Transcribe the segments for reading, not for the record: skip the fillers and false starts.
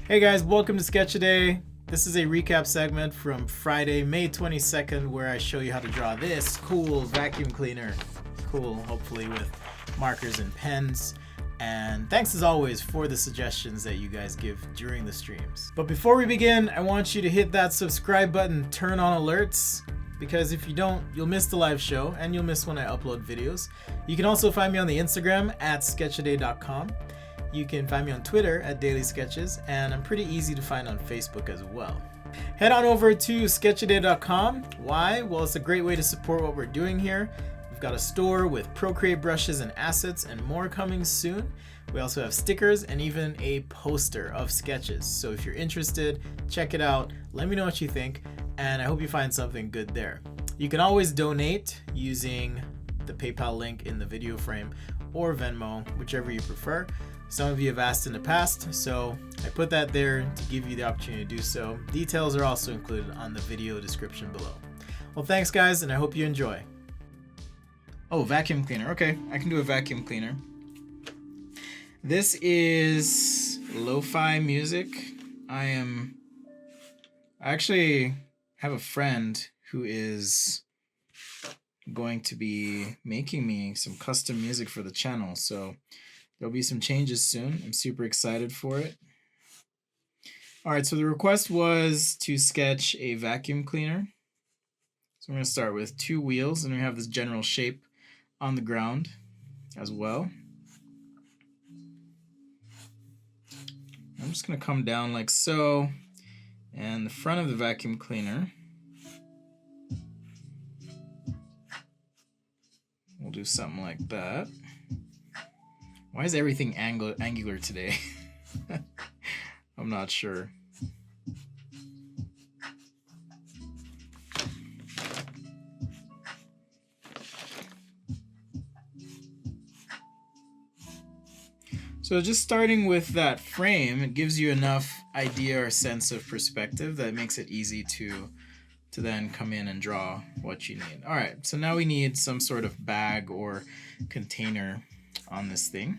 Hey guys, welcome to Sketch-A-Day. This is a recap segment from Friday, May 22nd, where I show you how to draw this cool vacuum cleaner. Cool, hopefully with markers and pens. And thanks as always for the suggestions that you guys give during the streams. But before we begin, I want you to hit that subscribe button, turn on alerts, because if you don't, you'll miss the live show and you'll miss when I upload videos. You can also find me on the Instagram at sketchaday.com. You can find me on Twitter at Daily Sketches, and I'm pretty easy to find on Facebook as well. Head on over to sketchaday.com. Why? Well, it's a great way to support what we're doing here. We've got a store with Procreate brushes and assets and more coming soon. We also have stickers and even a poster of sketches. So if you're interested, check it out. Let me know what you think, and I hope you find something good there. You can always donate using the PayPal link in the video frame or Venmo, whichever you prefer. Some of you have asked in the past, so I put that there to give you the opportunity to do so. Details are also included on the video description below. Well, thanks guys, and I hope you enjoy. Oh, vacuum cleaner. Okay, I can do a vacuum cleaner. This is lo-fi music. I actually have a friend who is going to be making me some custom music for the channel, so there'll be some changes soon. I'm super excited for it. All right, so the request was to sketch a vacuum cleaner. So I'm going to start with 2 wheels, and we have this general shape on the ground as well. I'm just going to come down like so, and the front of the vacuum cleaner, we'll do something like that. Why is everything angular today? I'm not sure. So just starting with that frame, it gives you enough idea or sense of perspective that makes it easy to then come in and draw what you need. All right, so now we need some sort of bag or container on this thing.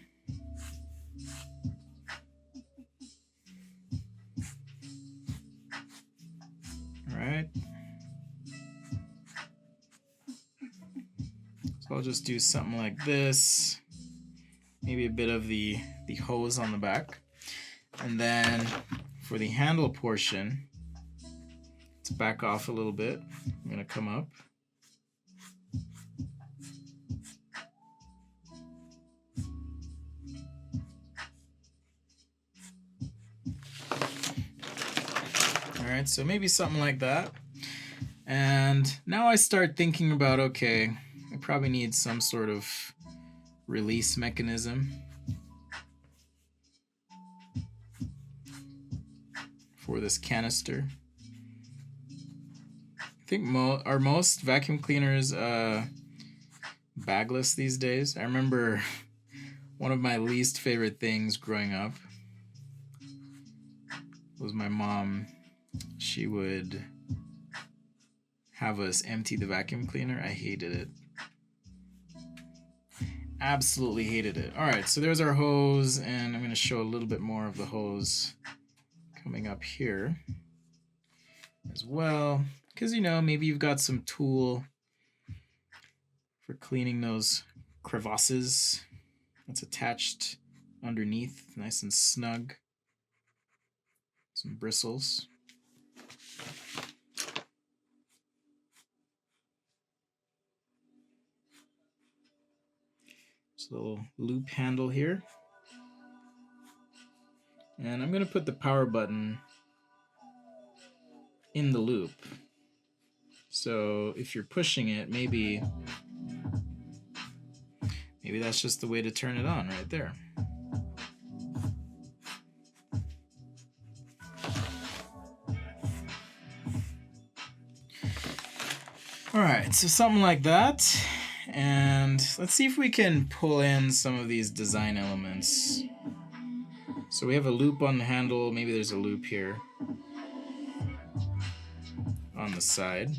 All right. So I'll just do something like this. Maybe a bit of the hose on the back. And then for the handle portion, let's back off a little bit. I'm going to come up. All right, so maybe something like that. And now I start thinking about, okay, I probably need some sort of release mechanism for this canister. I think most vacuum cleaners bagless these days. I remember one of my least favorite things growing up was my mom. She would have us empty the vacuum cleaner. I hated it. Absolutely hated it. All right, so there's our hose, and I'm going to show a little bit more of the hose coming up here as well, because maybe you've got some tool for cleaning those crevasses that's attached underneath, nice and snug. Some bristles. A little loop handle here, and I'm going to put the power button in the loop, so if you're pushing it, maybe that's just the way to turn it on right there. All right, so something like that. And let's see if we can pull in some of these design elements. So we have a loop on the handle. Maybe there's a loop here on the side.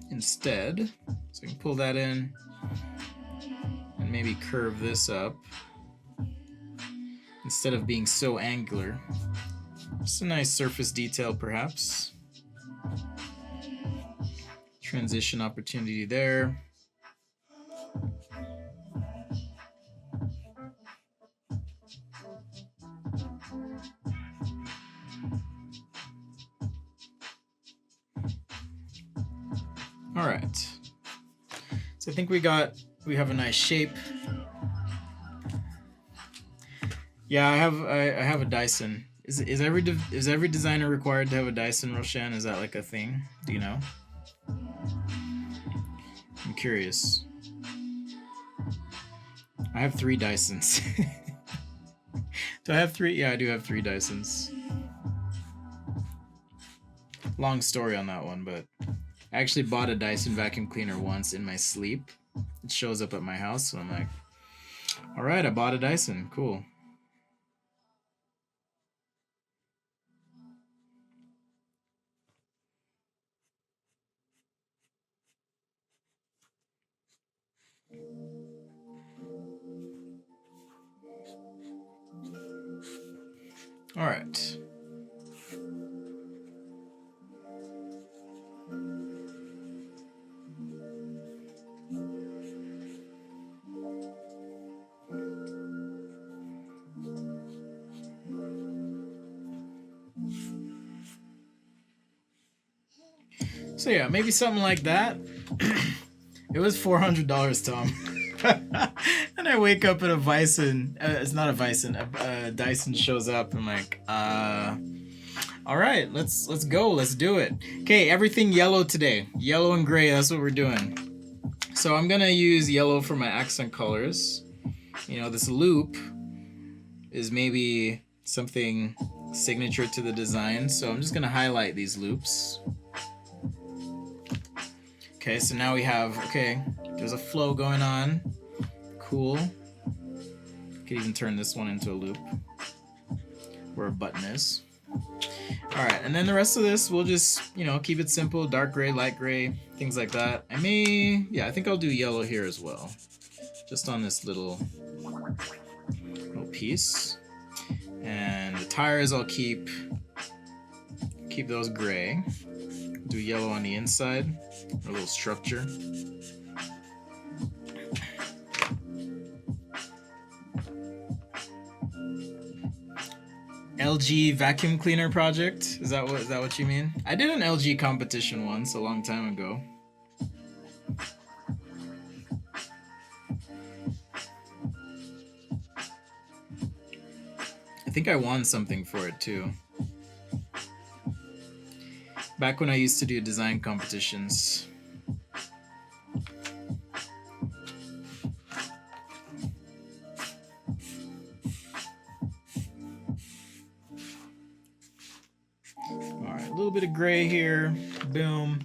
Instead, so I can pull that in and maybe curve this up. instead of being so angular. Just a nice surface detail, perhaps. Transition opportunity there. All right. So I think we have a nice shape. Yeah, I have a Dyson. Is every designer required to have a Dyson, Roshan? Is that like a thing? Do you know? I'm curious. I have 3 Dysons. Do I have 3? Yeah, I do have 3 Dysons. Long story on that one, but I actually bought a Dyson vacuum cleaner once in my sleep. It shows up at my house, so I'm like, all right, I bought a Dyson. Cool. All right. So yeah, maybe something like that. It was $400, Tom. And I wake up at a Dyson. It's not a Dyson. A Dyson shows up. I'm like, all right, let's go. Let's do it. Okay, everything yellow today. Yellow and gray. That's what we're doing. So I'm gonna use yellow for my accent colors. You know, this loop is maybe something signature to the design. So I'm just gonna highlight these loops. Okay, so now we have, there's a flow going on. Cool. Could even turn this one into a loop where a button is. All right, and then the rest of this, we'll just, keep it simple, dark gray, light gray, things like that. I think I'll do yellow here as well. Just on this little piece. And the tires I'll keep those gray. Do yellow on the inside, a little structure. LG vacuum cleaner project? Is that what you mean? I did an LG competition once a long time ago. I think I won something for it too. Back when I used to do design competitions. Alright, a little bit of gray here. Boom.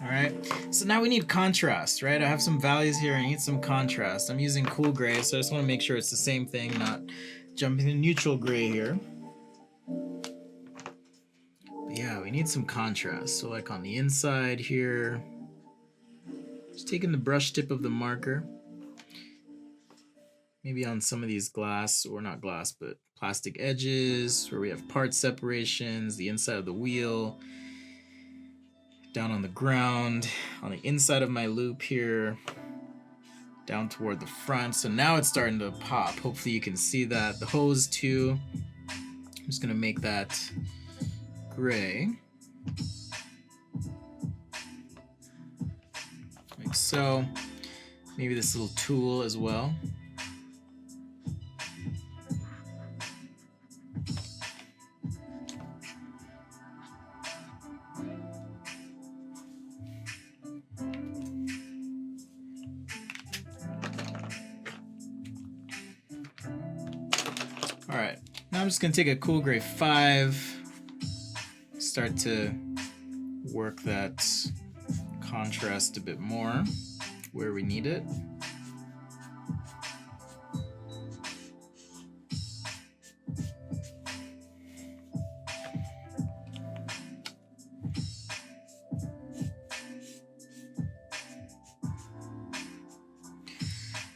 Alright, so now we need contrast, right? I have some values here, I need some contrast. I'm using cool gray, so I just want to make sure it's the same thing, not jumping to neutral gray here. Yeah, we need some contrast. So like on the inside here, just taking the brush tip of the marker, maybe on some of these glass, or not glass, but plastic edges where we have part separations, the inside of the wheel, down on the ground, on the inside of my loop here, down toward the front. So now it's starting to pop. Hopefully you can see that. The hose too, I'm just gonna make that gray, like so. Maybe this little tool as well. All right, now I'm just gonna take a cool gray 5. Start to work that contrast a bit more where we need it.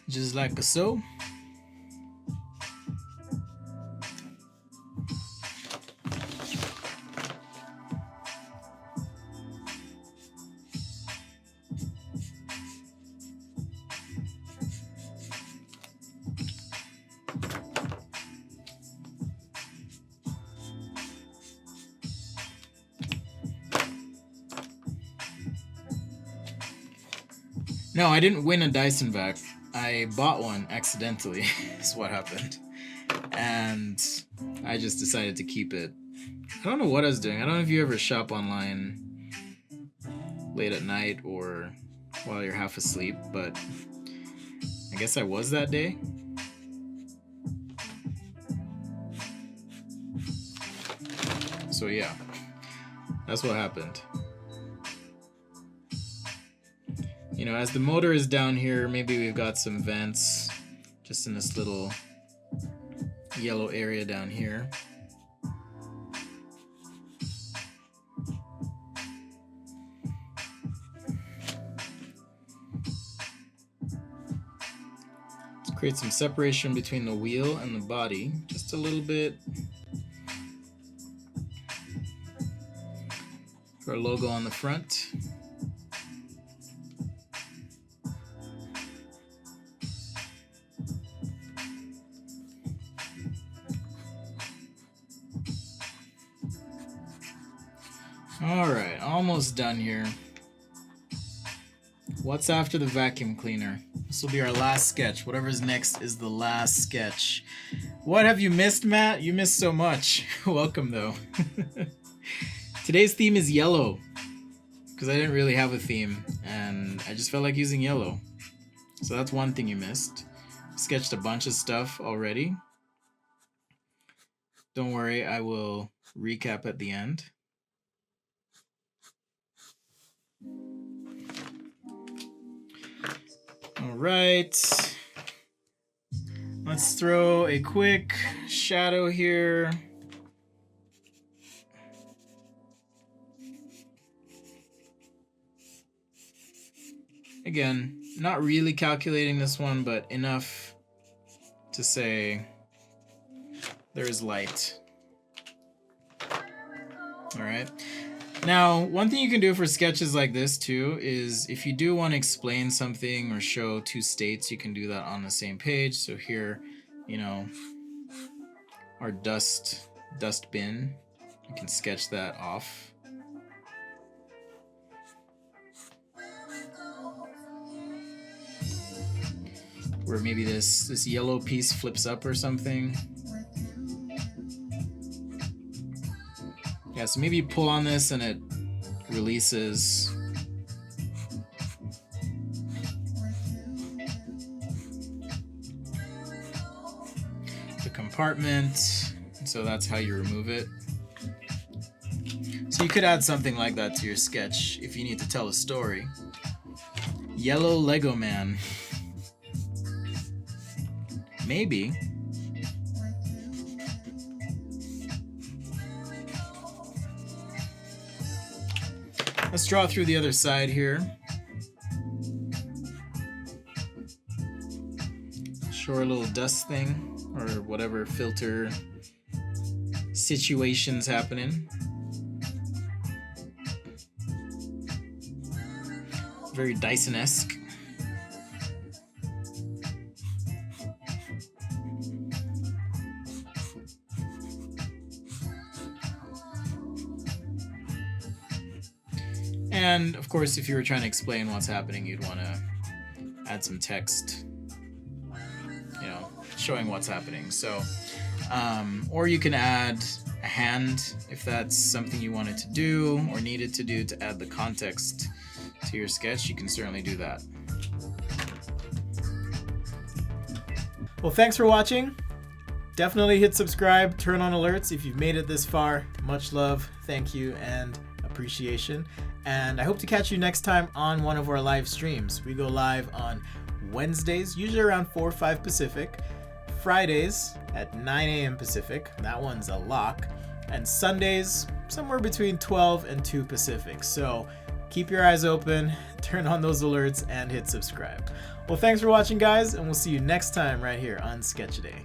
Just like so. No, I didn't win a Dyson vac. I bought one accidentally, is what happened. And I just decided to keep it. I don't know what I was doing. I don't know if you ever shop online late at night or while you're half asleep, but I guess I was that day. So yeah, that's what happened. You know, as the motor is down here, maybe we've got some vents just in this little yellow area down here. Let's create some separation between the wheel and the body, just a little bit. For our logo on the front. Alright, almost done here. What's after the vacuum cleaner? This will be our last sketch. Whatever's next is the last sketch. What have you missed, Matt? You missed so much. Welcome, though. Today's theme is yellow, because I didn't really have a theme, and I just felt like using yellow. So that's one thing you missed. Sketched a bunch of stuff already. Don't worry, I will recap at the end. All right, let's throw a quick shadow here. Again, not really calculating this one, but enough to say there is light. All right. Now, one thing you can do for sketches like this too is if you do want to explain something or show two states, you can do that on the same page. So here, you know, our dust bin, you can sketch that off. Where maybe this yellow piece flips up or something. Yeah, so maybe you pull on this and it releases. The compartment, so that's how you remove it. So you could add something like that to your sketch if you need to tell a story. Yellow Lego man. Maybe. Let's draw through the other side here. Show our little dust thing, or whatever filter situation's happening. Very Dyson-esque. And of course, if you were trying to explain what's happening, you'd want to add some text, you know, showing what's happening. So, or you can add a hand if that's something you wanted to do or needed to do to add the context to your sketch. You can certainly do that. Well, thanks for watching. Definitely hit subscribe, turn on alerts if you've made it this far. Much love, thank you, and appreciation. And I hope to catch you next time on one of our live streams. We go live on Wednesdays, usually around 4 or 5 Pacific. Fridays at 9 a.m. Pacific. That one's a lock. And Sundays, somewhere between 12 and 2 Pacific. So keep your eyes open, turn on those alerts, and hit subscribe. Well, thanks for watching, guys, and we'll see you next time right here on Sketch A Day.